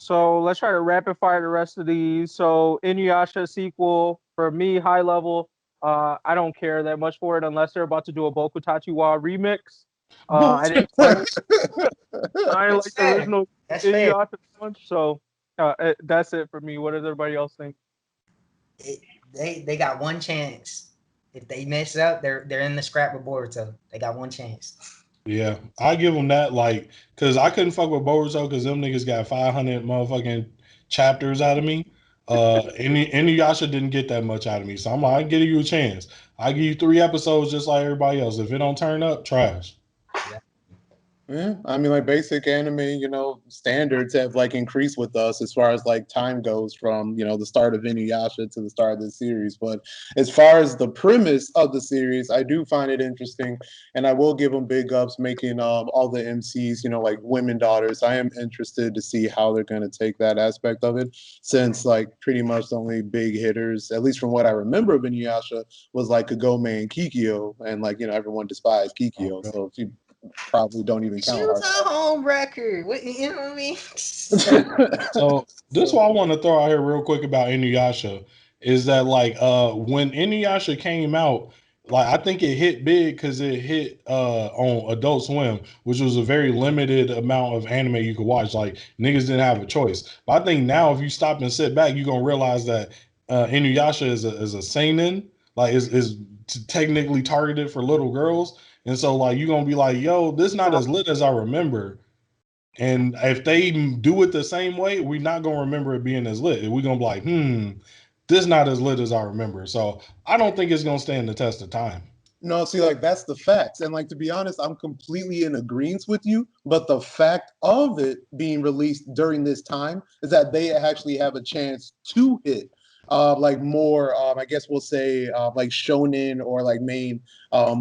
So let's try to rapid fire the rest of these. So Inuyasha sequel for me, high level. I don't care that much for it unless they're about to do a Boku Tachi remix. I didn't like I didn't That's like the fair. original That's fair. Inuyasha much, so that's it for me. What does everybody else think? They got one chance. If they mess up, they're in the scrap with Boruto. They got one chance. Yeah, I give them that, like, because I couldn't fuck with Boruto because them niggas got 500 motherfucking chapters out of me. Inuyasha didn't get that much out of me, so I'm like, I give you a chance. I give you 3 episodes just like everybody else. If it don't turn up, trash. Yeah, I mean, like basic anime, standards have like increased with us as far as like time goes from, the start of Inuyasha to the start of the series. But as far as the premise of the series, I do find it interesting, and I will give them big ups making all the MCs, like women daughters. I am interested to see how they're going to take that aspect of it, since like pretty much the only big hitters, at least from what I remember of Inuyasha, was like Kagome and Kikyo, and like everyone despised Kikyo, so she probably don't even She count was her. a home wrecker. What, you know what I mean? So this is what I want to throw out here real quick about Inuyasha is that like when Inuyasha came out, like I think it hit big because it hit on Adult Swim, which was a very limited amount of anime you could watch. Like niggas didn't have a choice. But I think now if you stop and sit back, you're gonna realize that Inuyasha is a seinen, like is technically targeted for little girls. And so like you're gonna be like, yo, this not as lit as I remember. And if they do it the same way, we're not gonna remember it being as lit. We're gonna be like, this not as lit as I remember. So I don't think it's gonna stand the test of time. No, see, like that's the facts. And like to be honest, I'm completely in agreement with you. But the fact of it being released during this time is that they actually have a chance to hit like more I guess we'll say like shonen or like main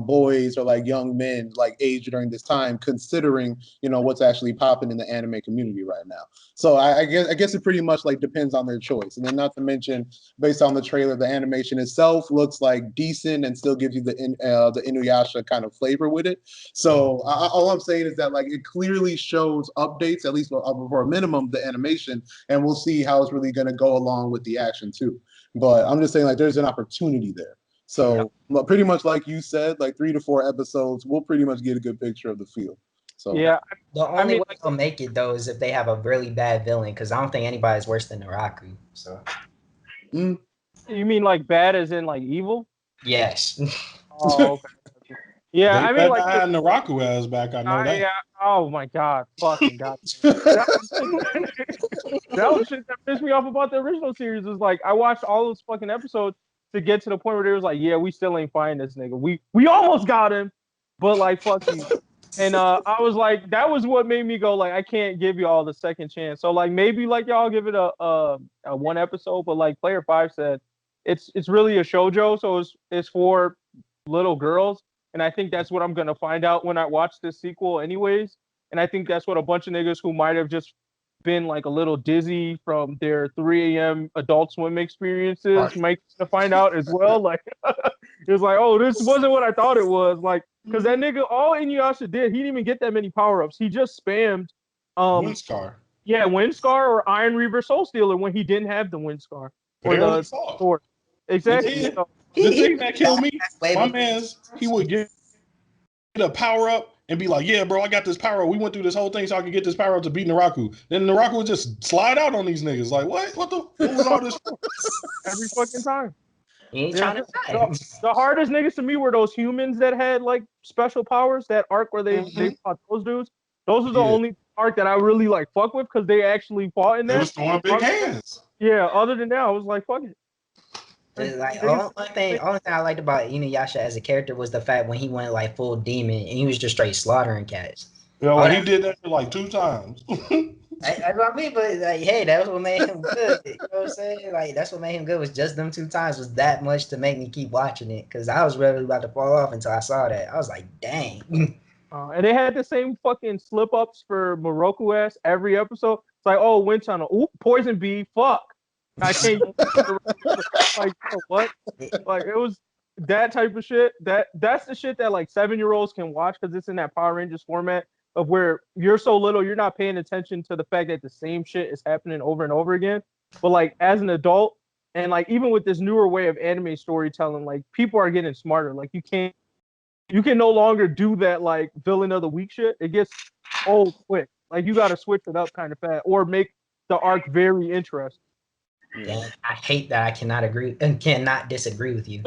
boys or like young men like age during this time, considering what's actually popping in the anime community right now. So I guess it pretty much like depends on their choice. And then not to mention, based on the trailer, the animation itself looks like decent and still gives you the Inuyasha kind of flavor with it. So all I'm saying is that like it clearly shows updates, at least for a minimum, the animation, and we'll see how it's really going to go along with the action too. But I'm just saying like there's an opportunity there. So pretty much like you said, like 3 to 4 episodes, we'll pretty much get a good picture of the field. So Yeah, The I only mean, way they'll make it though is if they have a really bad villain, because I don't think anybody's worse than Naraku. So mm. you mean like bad as in like evil? yes. Oh, okay. Yeah, They I mean better like not have Naraku ass back. I know that. yeah. Oh my god, fucking god. That was, that was shit that pissed me off about the original series. Was like I watched all those fucking episodes to get to the point where they was like, yeah, we still ain't finding this nigga. We almost got him, but like fuck you. And I was like, that was what made me go like, I can't give y'all the second chance. So like maybe like y'all give it a 1 episode, but like Player Five said, it's really a shojo, so it's for little girls, and I think that's what I'm gonna find out when I watch this sequel, anyways. And I think that's what a bunch of niggas who might have just been like a little dizzy from their 3 a.m. Adult Swim experiences might find out as well. Like it's like, oh, this wasn't what I thought it was. Like, because that nigga, all Inuyasha did, he didn't even get that many power ups. He just spammed, Windscar. yeah, Windscar or Iron Reaver Soul Stealer when he didn't have the Windscar or Barely the saw. sword. Exactly. The So, thing that killed me, Way my before- man's he would get a power up and be like, "Yeah, bro, I got this power up. We went through this whole thing so I could get this power up to beat Naraku." Then Naraku would just slide out on these niggas. Like, what? What was all this for? every fucking time. He ain't Yeah. trying to die. The hardest niggas to me were those humans that had like special powers. That arc where they fought those dudes. Those are the Yeah. only arc that I really like fuck with because they actually fought in They that. was throwing big hands. Yeah. Other than that, I was like, fuck it. Like Niggas- only thing I liked about Inuyasha as a character was the fact when he went like full demon and he was just straight slaughtering cats. Yo, Oh, he that- did that like 2 times. That's what I mean, but like, hey, that's what made him good. You know what I'm saying? Like, that's what made him good was just them 2 times was that much to make me keep watching it because I was really about to fall off until I saw that. I was like, dang. And they had the same fucking slip ups for Moroku ass every episode. It's like, oh, wind tunnel, ooh, poison bee, fuck. I can't like what? Like it was that type of shit. That's the shit that like 7-year-olds can watch because it's in that Power Rangers format. of where you're so little, you're not paying attention to the fact that the same shit is happening over and over again. But like as an adult, and like even with this newer way of anime storytelling, like people are getting smarter. Like you can no longer do that like villain of the week shit. It gets old quick. Like you got to switch it up kind of fast, or make the arc very interesting. Dang, I hate that I cannot agree and cannot disagree with you.